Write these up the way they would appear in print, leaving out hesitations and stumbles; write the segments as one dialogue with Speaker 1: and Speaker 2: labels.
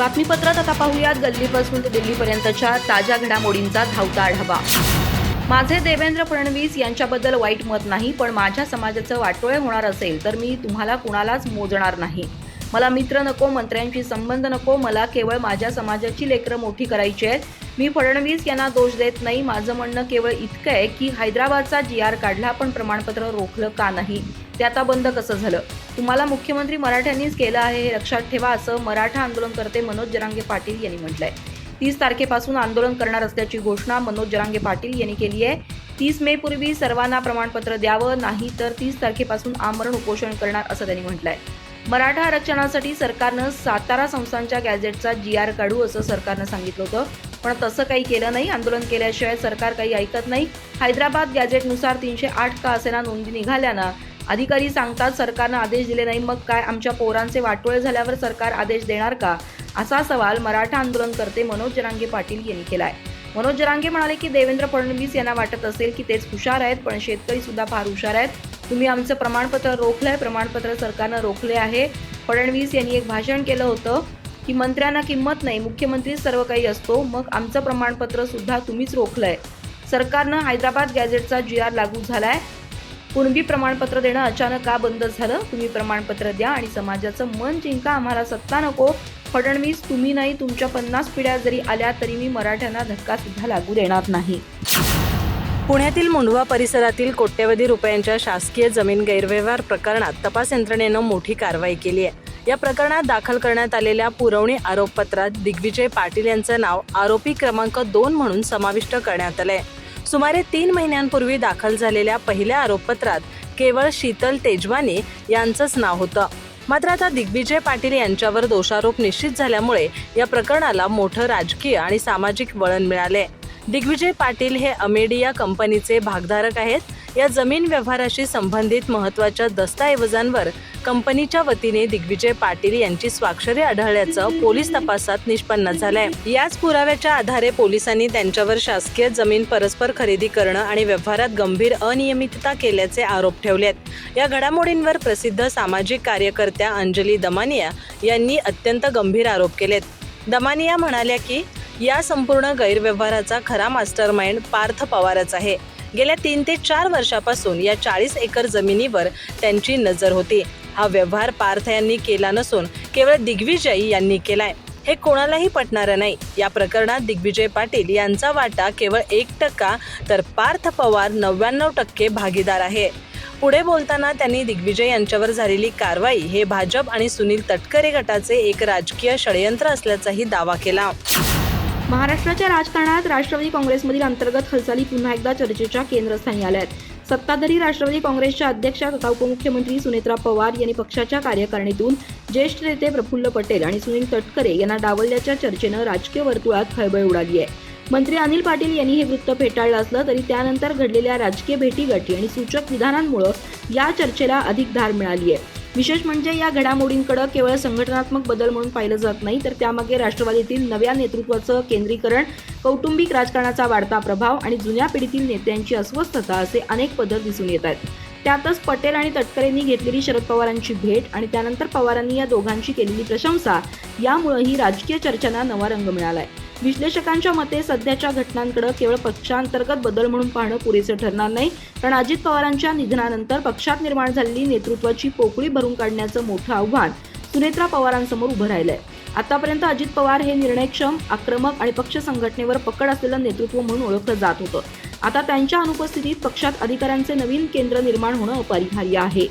Speaker 1: बातमीपत्रात आता पाहूयात गल्लीपासून ते दिल्लीपर्यंतच्या ताज्या घडामोडींचा धावता आढावा। माझे देवेंद्र फडणवीस यांच्याबद्दल वाईट मत नाही, पण माझ्या समाजाचं वाटोळे होणार असेल तर मी तुम्हाला कुणालाच मोजणार नाही। मला मित्र नको, मंत्र्यांशी संबंध नको, मला केवळ माझ्या समाजाची लेकरं मोठी करायची आहेत। मी फडणवीस यांना दोष देत नाही। माझं म्हणणं केवळ इतकं आहे की हैदराबादचा GR काढला पण प्रमाणपत्र रोखलं का नाही, ते आता बंद कसं झालं? तुम्हाला मुख्यमंत्री मराठ्यांनीच केलं आहे हे लक्षात ठेवा, असं मराठा आंदोलनकर्ते मनोज जरांगे पाटील यांनी म्हटलंय। 30 तारखेपासून आंदोलन करणार असल्याची घोषणा मनोज जरांगे पाटील यांनी केली आहे। 30 मे पूर्वी सर्वांना प्रमाणपत्र द्यावं, नाही तर 30 तारखेपासून आमरण उपोषण करणार असं त्यांनी म्हटलंय। मराठा आरक्षणासाठी सरकारनं सातारा संस्थांच्या गॅझेटचा GR काढू असं सरकारनं सांगितलं होतं, पण तसं काही केलं नाही। आंदोलन केल्याशिवाय सरकार काही ऐकत नाही। हैदराबाद गॅझेटनुसार 308 का असेना नोंदी निघाल्यानं अधिकारी सांगतात सरकारनं आदेश दिले नाही, मग काय आमच्या पोरांचे वाटोळे झाल्यावर सरकार आदेश देणार का, असा सवाल मराठा आंदोलनकर्ते मनोज जरांगे पाटील यांनी केलाय। मनोज जरांगे म्हणाले की देवेंद्र फडणवीस यांना वाटत असेल की तेच हुशार आहेत, पण शेतकरी सुद्धा फार हुशार आहेत। तुम्ही आमचं प्रमाणपत्र रोखलंय, प्रमाणपत्र सरकारनं रोखले आहे। फडणवीस यांनी एक भाषण केलं होतं की मंत्र्यांना किंमत नाही, मुख्यमंत्री सर्व काही असतो, मग आमचं प्रमाणपत्र सुद्धा तुम्हीच रोखलंय। सरकारनं हैदराबाद गॅझेटचा GR लागू झालाय, कुणबी प्रमाणपत्र देणं अचानक का बंद झालं? तुम्ही प्रमाणपत्र द्या आणि समाजाचं मन जिंका, आम्हाला सत्ता नको। फडणवीस तुम्ही नाही, तुमच्या 50 पिढ्या जरी आल्या तरी मी मराठ्यांना धक्का सुद्धा लागू देणार नाही।
Speaker 2: पुण्यातील मुंढवा परिसरातील कोट्यवधी रुपयांच्या शासकीय जमीन गैरव्यवहार प्रकरणात तपास यंत्रणेनं मोठी कारवाई केली आहे। या प्रकरणात दाखल करण्यात आलेल्या पुरवणी आरोपपत्रात दिग्विजय पाटील यांचं नाव आरोपी क्रमांक 2 म्हणून समाविष्ट करण्यात आलंय। सुमारे 3 महिन्यांपूर्वी दाखल झालेल्या पहिल्या आरोपपत्रात केवळ शीतल तेजवानी यांचंच नाव होतं। मात्र आता दिग्विजय पाटील यांच्यावर दोषारोप निश्चित झाल्यामुळे या प्रकरणाला मोठं राजकीय आणि सामाजिक वळण मिळाले। दिग्विजय पाटील हे अमेडिया कंपनीचे भागधारक आहेत। या जमीन व्यवहाराशी संबंधित महत्त्वाच्या दस्तऐवजांवर कंपनीच्या वतीने दिग्विजय पाटील यांची स्वाक्षरी आढळल्याचं पोलीस तपासात निष्पन्न झालंय। याच पुराव्याच्या आधारे पोलिसांनी त्यांच्यावर शासकीय जमीन परस्पर खरेदी करणं आणि व्यवहारात गंभीर अनियमितता केल्याचे आरोप ठेवलेत। या घडामोडींवर प्रसिद्ध सामाजिक कार्यकर्त्या अंजली दमानिया यांनी अत्यंत गंभीर आरोप केलेत। दमानिया म्हणाल्या की या संपूर्ण गैरव्यवहाराचा खरा मास्टरमाइंड पार्थ पवारच आहे। गेल्या 3 ते 4 वर्षापासून या 40 एकर जमिनीवर त्यांची नजर होती। हा व्यवहार पार्थ यांनी केला नसून केवळ दिग्विजय यांनी केलाय, हे कोणालाही पटणारं नाही। या प्रकरणात दिग्विजय पाटील यांचा वाटा केवळ 1% तर पार्थ पवार 99% भागीदार आहे। पुढे बोलताना त्यांनी दिग्विजय यांच्यावर झालेली कारवाई हे भाजप आणि सुनील तटकरे गटाचे एक राजकीय षडयंत्र असल्याचाही दावा केला।
Speaker 1: महाराष्ट्राच्या राजकारणात राष्ट्रवादी काँग्रेसमधील अंतर्गत हालचाली पुन्हा एकदा चर्चेच्या केंद्रस्थानी आल्या आहेत। सत्ताधारी राष्ट्रवादी काँग्रेसच्या अध्यक्षा तथा उपमुख्यमंत्री सुनेत्रा पवार यांनी पक्षाच्या कार्यकारिणीतून ज्येष्ठ नेते प्रफुल्ल पटेल आणि सुनील तटकरे यांना डावलल्याच्या चर्चेनं राजकीय वर्तुळात खळबळ उडाली आहे। मंत्री अनिल पाटील यांनी हे वृत्त फेटाळलं असलं तरी त्यानंतर घडलेल्या राजकीय भेटीगाठी आणि सूचक विधानांमुळे या चर्चेला अधिक धार मिळाली आहे। विशेष म्हणजे या घडामोडींकडे केवळ संघटनात्मक बदल म्हणून पाहिलं जात नाही, तर त्यामागे राष्ट्रवादीतील नव्या नेतृत्वाचं केंद्रीकरण, कौटुंबिक राजकारणाचा वाढता प्रभाव आणि जुन्या पिढीतील नेत्यांची अस्वस्थता असे अनेक पदर दिसून येत आहेत। त्यातच पटेल आणि तटकरेंनी घेतलेली शरद पवारांची भेट आणि त्यानंतर पवारांनी या दोघांची केलेली प्रशंसा यामुळेही राजकीय चर्चांना नवा रंग मिळालाय। विश्लेषकांच्या मते सध्याच्या घटनांकडे केवळ पक्षांतर्गत बदल म्हणून पाहणं पुरेसं ठरणार नाही, कारण अजित पवारांच्या निधनानंतर पक्षात निर्माण झालेली नेतृत्वाची पोकळी भरून काढण्याचं मोठं आव्हान सुनेत्रा पवारांसमोर उभं राहिलंय। आतापर्यंत अजित पवार हे निर्णयक्षम, आक्रमक आणि पक्ष संघटनेवर पकड असलेलं नेतृत्व म्हणून ओळखलं जात होतं। आता त्यांच्या अनुपस्थितीत पक्षात अधिकारांचे नवीन केंद्र निर्माण होणं अपरिहार्य आहे।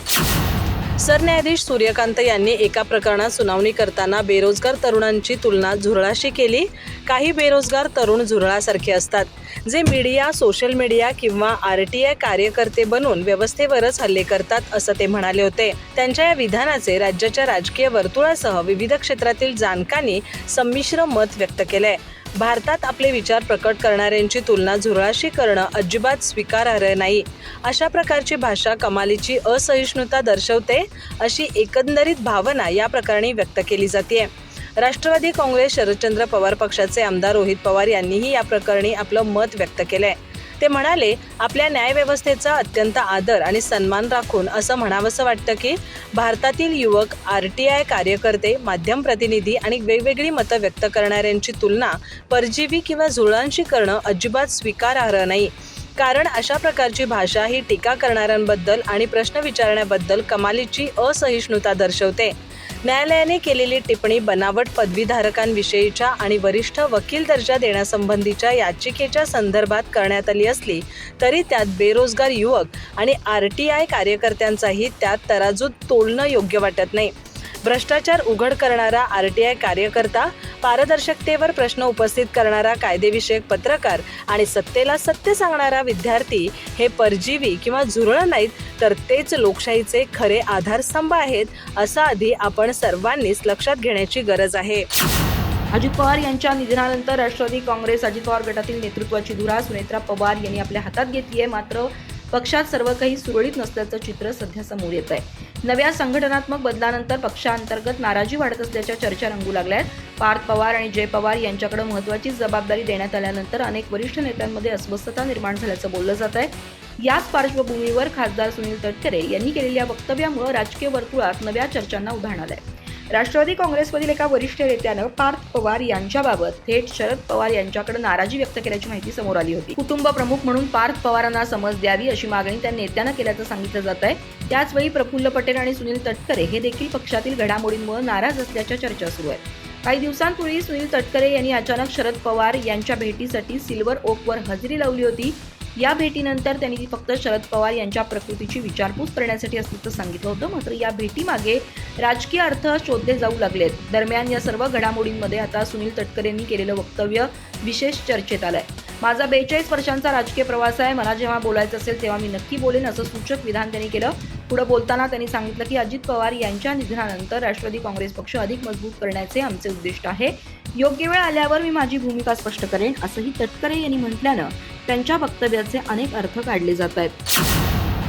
Speaker 2: सरन्यायाधीश सूर्यकांत यांनी एका प्रकरणात सुनावणी करताना बेरोजगार तरुणांची तुलना झुरळाशी केली। काही बेरोजगार तरुण झुरळासारखे असतात, जे मीडिया, सोशल मीडिया किंवा RTI कार्यकर्ते बनून व्यवस्थेवरच हल्ले करतात, असं ते म्हणाले होते। त्यांच्या या विधानाचे राज्याच्या राजकीय वर्तुळासह विविध क्षेत्रातील जाणकारांनी संमिश्र मत व्यक्त केलंय। भारतात आपले विचार प्रकट करणाऱ्यांची तुलना झुरळाशी करणं अजिबात स्वीकारार्ह नाही। अशा प्रकारची भाषा कमालीची असहिष्णुता दर्शवते, अशी एकंदरीत भावना या प्रकरणी व्यक्त केली जाते। राष्ट्रवादी काँग्रेस शरदचंद्र पवार पक्षाचे आमदार रोहित पवार यांनीही या प्रकरणी आपलं मत व्यक्त केलंय। ते म्हणाले, आपल्या न्यायव्यवस्थेचा अत्यंत आदर आणि सन्मान राखून असं म्हणावंसं वाटतं की भारतातील युवक, RTI कार्यकर्ते, माध्यम प्रतिनिधी आणि वेगवेगळी मतं व्यक्त करणाऱ्यांची तुलना परजीवी किंवा झुरळांशी करणं अजिबात स्वीकारार्ह नाही. कारण अशा प्रकारची भाषा ही टीका करणाऱ्यांबद्दल आणि प्रश्न विचारण्याबद्दल कमालीची असहिष्णुता दर्शवते. न्यायालयाने केलेली टिप्पणी बनावट पदवीधारकांविषयीच्या आणि वरिष्ठ वकील दर्जा देण्यासंबंधीच्या याचिकेच्या संदर्भात करण्यात आली असली तरी त्यात बेरोजगार युवक आणि RTI कार्यकर्त्यांचाही त्यात तराजूत तोलणं योग्य वाटत नाही. भ्रष्टाचार उघड करणारा RTI कार्यकर्ता, पारदर्शकतेवर प्रश्न उपस्थित करणारा कायदेविषयक पत्रकार आणि सत्तेला सत्य सांगणारा विद्यार्थी हे परजीवी किंवा झुरळ नाहीत, तर तेच लोकशाहीचे खरे आधारस्तंभ आहेत, असं आधी आपण सर्वांनीच लक्षात घेण्याची गरज आहे.
Speaker 1: अजित पवार यांच्या निधनानंतर राष्ट्रवादी काँग्रेस अजित पवार गटातील नेतृत्वाची धुरा सुनेत्रा पवार यांनी आपल्या हातात घेतली आहे. मात्र पक्षात सर्व काही सुरळीत नसल्याचं चित्र सध्या समोर येत आहे. नव्या संघटनात्मक बदलानंतर पक्षांतर्गत नाराजी वाढत असल्याच्या चर्चा रंगू लागल्या आहेत. पार्थ पवार आणि जय पवार यांच्याकडे महत्त्वाची जबाबदारी देण्यात आल्यानंतर अनेक वरिष्ठ नेत्यांमध्ये अस्वस्थता निर्माण झाल्याचं बोललं जात आहे. याच पार्श्वभूमीवर खासदार सुनील तटकरे यांनी केलेल्या वक्तव्यामुळे राजकीय वर्तुळात नव्या चर्चांना उधाण आलंय. राष्ट्रवादी काँग्रेसमधील एका वरिष्ठ नेत्यानं पार्थ पवार यांच्याबाबत थेट शरद पवार यांच्याकडे नाराजी व्यक्त केल्याची माहिती समोर आली होती. कुटुंब प्रमुख म्हणून पार्थ पवारांना समज द्यावी अशी मागणी त्या नेत्यानं केल्याचं सांगितलं जात आहे. त्याचवेळी प्रफुल्ल पटेल आणि सुनील तटकरे हे देखील पक्षातील घडामोडींमुळे नाराज असल्याच्या चर्चा सुरू आहेत. काही दिवसांपूर्वी सुनील तटकरे यांनी अचानक शरद पवार यांच्या भेटीसाठी सिल्वर ओकवर हजेरी लावली होती. या भेटीनंतर त्यांनी फक्त शरद पवार यांच्या प्रकृतीची विचारपूस करण्यासाठी असल्याचं सांगितलं होतं. मात्र या भेटीमागे राजकीय अर्थ शोधले जाऊ लागलेत. दरम्यान या सर्व घडामोडींमध्ये आता सुनील तटकरेंनी केलेलं वक्तव्य विशेष चर्चेत आलंय. माझा 42 वर्षांचा राजकीय प्रवास आहे. मला जेव्हा बोलायचं असेल तेव्हा मी नक्की बोलेन, असं सूचक विधान त्यांनी केलं. पुढे बोलताना त्यांनी सांगितलं की अजित पवार यांच्या निधनानंतर राष्ट्रवादी काँग्रेस पक्ष अधिक मजबूत करण्याचे आमचे उद्दिष्ट आहे. योग्य वेळ आल्यावर मी माझी भूमिका स्पष्ट करेन, असंही तटकरे यांनी म्हटल्यानं त्यांच्या वक्तव्याचे अनेक अर्थ काढले जात आहेत.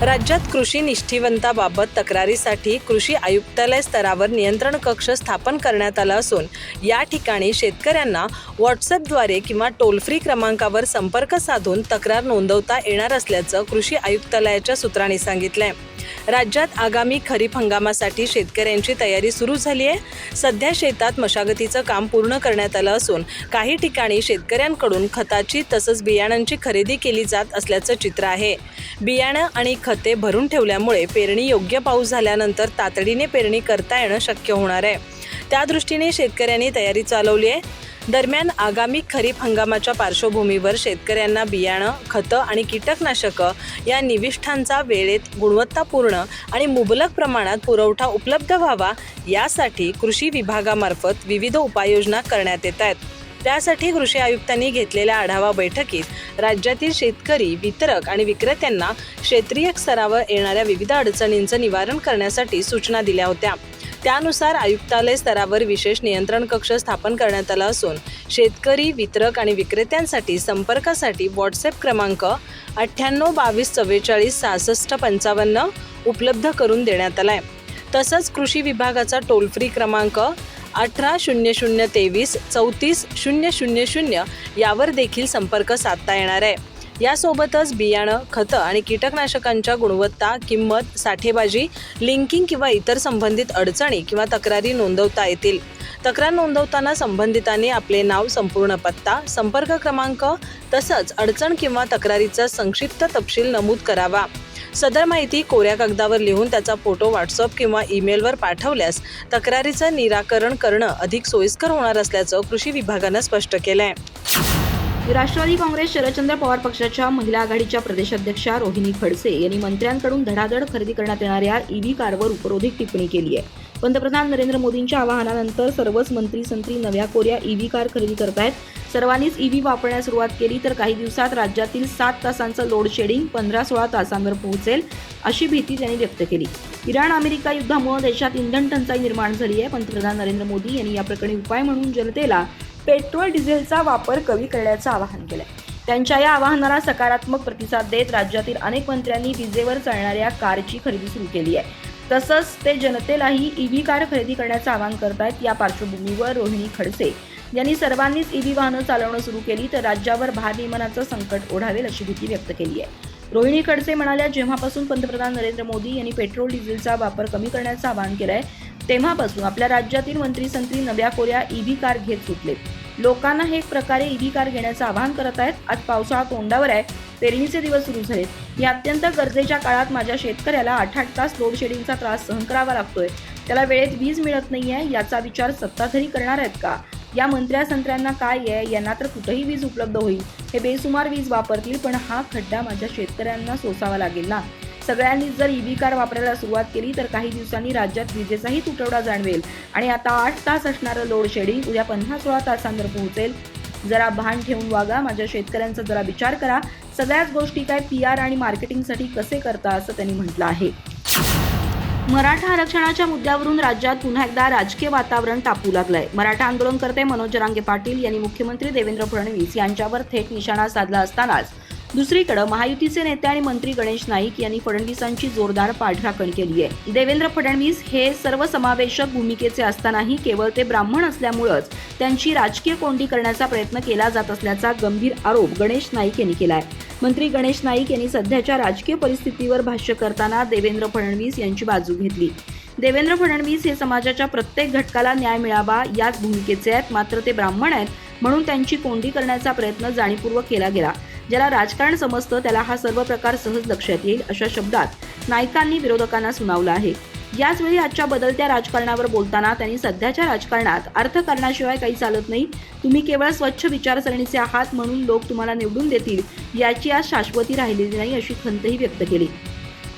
Speaker 2: राज्यात कृषी निष्ठीवंताबाबत तक्रारीसाठी कृषी आयुक्तालय स्तरावर नियंत्रण कक्ष स्थापन करण्यात आला असून या ठिकाणी शेतकऱ्यांना व्हॉट्सअपद्वारे किंवा टोल फ्री क्रमांकावर संपर्क साधून तक्रार नोंदवता येणार असल्याचं कृषी आयुक्तालयाच्या सूत्रांनी सांगितलंय. राज्यात आगामी खरीप हंगामासाठी शेतकऱ्यांची तयारी सुरू झाली आहे. सध्या शेतात मशागतीचं काम पूर्ण करण्यात आलं असून काही ठिकाणी शेतकऱ्यांकडून खताची तसंच बियाणांची खरेदी केली जात असल्याचं चित्र आहे. बियाणं आणि खते भरून ठेवल्यामुळे पेरणी योग्य पाऊस झाल्यानंतर तातडीने पेरणी करता येणं शक्य होणार आहे. त्या दृष्टीने शेतकऱ्यांनी तयारी चालवली आहे. दरम्यान आगामी खरीप हंगामाच्या पार्श्वभूमीवर शेतकऱ्यांना बियाणं, खतं आणि कीटकनाशकं या निविष्ठांचा वेळेत, गुणवत्तापूर्ण आणि मुबलक प्रमाणात पुरवठा उपलब्ध व्हावा यासाठी कृषी विभागामार्फत विविध उपाययोजना करण्यात येत आहेत. त्यासाठी कृषी आयुक्तांनी घेतलेल्या आढावा बैठकीत राज्यातील शेतकरी, वितरक आणि विक्रेत्यांना क्षेत्रीय स्तरावर येणाऱ्या विविध अडचणींचं निवारण करण्यासाठी सूचना दिल्या होत्या. त्यानुसार आयुक्तालय स्तरावर विशेष नियंत्रण कक्ष स्थापन करण्यात आला असून शेतकरी, वितरक आणि विक्रेत्यांसाठी संपर्कासाठी व्हॉट्सअप क्रमांक 98 22 44 66 55 उपलब्ध करून देण्यात आला आहे. तसंच कृषी विभागाचा टोल फ्री क्रमांक 18 00 23 34 000 यावर देखील संपर्क साधता येणार आहे. यासोबतच बियाणं, खतं आणि कीटकनाशकांच्या गुणवत्ता, किंमत, साठेबाजी, लिंकिंग किंवा इतर संबंधित अडचणी किंवा तक्रारी नोंदवता येतील. तक्रार नोंदवताना संबंधितांनी आपले नाव, संपूर्ण पत्ता, संपर्क क्रमांक तसंच अडचण किंवा तक्रारीचा संक्षिप्त तपशील नमूद करावा. सदर माहिती कोऱ्या कागदावर लिहून त्याचा फोटो व्हॉट्सअप किंवा ईमेलवर पाठवल्यास तक्रारीचं निराकरण करणं अधिक सोयीस्कर होणार असल्याचं कृषी विभागानं स्पष्ट केलं आहे.
Speaker 1: राष्ट्रवादी काँग्रेस शरदचंद्र पवार पक्षाच्या महिला आघाडीच्या प्रदेशाध्यक्षा रोहिणी खडसे यांनी मंत्र्यांकडून धडाधड खरेदी करण्यात येणाऱ्या EV कारवर उपरोधिक टिप्पणी केली आहे. पंतप्रधान नरेंद्र मोदींच्या आवाहनानंतर सर्वच मंत्री नव्या कोऱ्या EV कार खरेदी करतायत. सर्वांनीच EV वापरण्यास सुरुवात केली तर काही दिवसात राज्यातील 7 तासांचं लोड शेडिंग 15-16 तासांवर पोहोचेल अशी भीती त्यांनी व्यक्त केली. इराण-अमेरिका युद्धामुळे देशात इंधन टंचाई निर्माण झाली आहे. पंतप्रधान नरेंद्र मोदी यांनी या प्रकरणी उपाय म्हणून जनतेला पेट्रोल डिझेलचा वापर कमी करण्याचं आवाहन केलं. त्यांच्या या आवाहनाला सकारात्मक प्रतिसाद देत राज्यातील अनेक मंत्र्यांनी विजेवर चालणाऱ्या कारची खरेदी सुरू केली आहे. तसंच ते जनतेलाही EV कार खरेदी करण्याचं आवाहन करतायत. या पार्श्वभूमीवर रोहिणी खडसे यांनी सर्वांनीच ईव्ही वाहनं चालवणं सुरू केली तर राज्यावर भारनियमनाचं संकट ओढावेल अशी भीती व्यक्त केली आहे. रोहिणी खडसे म्हणाल्या, जेव्हापासून पंतप्रधान नरेंद्र मोदी यांनी पेट्रोल डिझेलचा वापर कमी करण्याचं आवाहन केलंय तेव्हापासून आपल्या राज्यातील मंत्री-संत्री नव्या कोऱ्या ईव्ही कार घेत सुटलेत. लोकांना हे एक प्रकारे ईव्ही कार घेण्याचं आवाहन करत आहेत. आज पावसाळा तोंडावर आहे, पेरणीचे दिवस सुरू झालेत. या अत्यंत गरजेच्या काळात माझ्या शेतकऱ्याला 8-8 तास लोड शेडिंगचा त्रास सहन करावा लागतोय. त्याला वेळेत वीज मिळत नाहीये, याचा विचार सत्ताधारी करणार आहेत का? या मंत्र्या-संत्र्यांना काय आहे, यांना तर कुठेही वीज उपलब्ध होईल. हे बेसुमार वीज वापरतील, पण हा खड्डा माझ्या शेतकऱ्यांना सोसावा लागेल ना. सगळ्यांनी जर ईव्ही कार वापरायला सुरुवात केली तर काही दिवसांनी राज्यात विजेचाही तुटवडा जाणवेल आणि आता 8 तास असणारं लोड शेडिंग उद्या 15-16 तासांवर पोहोचेल. जरा भान ठेवून वागा, माझ्या शेतकऱ्यांचा जरा विचार करा. सगळ्याच गोष्टी काय PR आणि मार्केटिंगसाठी कसे करता असं त्यांनी म्हटलं आहे. मराठा आरक्षणाच्या मुद्द्यावरून राज्यात पुन्हा एकदा राजकीय वातावरण तापू लागलंय. मराठा आंदोलनकर्ते मनोज जरांगे पाटील यांनी मुख्यमंत्री देवेंद्र फडणवीस यांच्यावर थेट निशाणा साधला असतानाच दुसरीकडे महायुतीचे नेते आणि मंत्री गणेश नाईक यांनी फडणवीसांची जोरदार पाठराखण केली आहे. देवेंद्र फडणवीस हे सर्वसमावेशक भूमिकेचे असतानाही केवळ ते ब्राह्मण असल्यामुळेच त्यांची राजकीय कोंडी करण्याचा प्रयत्न केला जात असल्याचा गंभीर आरोप गणेश नाईक यांनी केला आहे. मंत्री गणेश नाईक यांनी सध्याच्या राजकीय परिस्थितीवर भाष्य करताना देवेंद्र फडणवीस यांची बाजू घेतली. देवेंद्र फडणवीस हे समाजाच्या प्रत्येक घटकाला न्याय मिळावा याच भूमिकेचे आहेत, मात्र ते ब्राह्मण आहेत म्हणून त्यांची कोंडी करण्याचा प्रयत्न जाणीवपूर्वक केला गेला. ज्याला राजकारण समजतं त्याला हा सर्व प्रकार सहज लक्षात येईल अशा शब्दात नाईकांनी विरोधकांना सुनावलं आहे. याचवेळी आजच्या बदलत्या राजकारणावर बोलताना त्यांनी सध्याच्या राजकारणात अर्थकारणाशिवाय काही चालत नाही. तुम्ही केवळ स्वच्छ विचारसरणीचे आहात म्हणून लोक तुम्हाला निवडून देतील याची आज शाश्वती राहिलेली नाही अशी खंतही व्यक्त केली.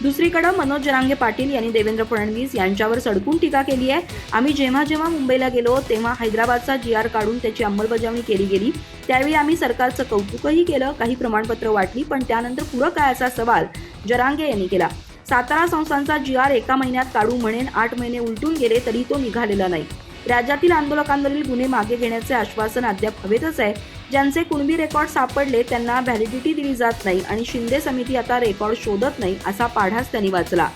Speaker 1: दुसरीकडे मनोज जरांगे पाटील यांनी देवेंद्र फडणवीस यांच्यावर सडकून टीका केली आहे. आम्ही जेव्हा मुंबईला गेलो तेव्हा हैदराबादचा GR काढून त्याची अंमलबजावणी केली गेली. त्यावेळी आम्ही सरकारचं कौतुकही केलं, काही प्रमाणपत्र वाटली, पण त्यानंतर पुढं काय असा सवाल जरांगे यांनी केला. सातारा संस्थांचा GR एका महिन्यात काढू म्हणेन 8 महिने उलटून गेले तरी तो निघालेला नाही. राज्यातील आंदोलकांवरील गुन्हे मागे घेण्याचे आश्वासन अद्याप हवेतच आहे. ज्यांचे कुणबी रेकॉर्ड सापडले त्यांना व्हॅलिडिटी दिली जात नाही आणि शिंदे समिती आता रेकॉर्ड शोधत नाही असा पाढाच त्यांनी वाचला.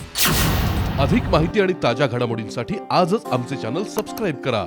Speaker 3: अधिक माहिती आणि ताज्या घडामोडींसाठी आजच आमचे चॅनल सबस्क्राईब करा.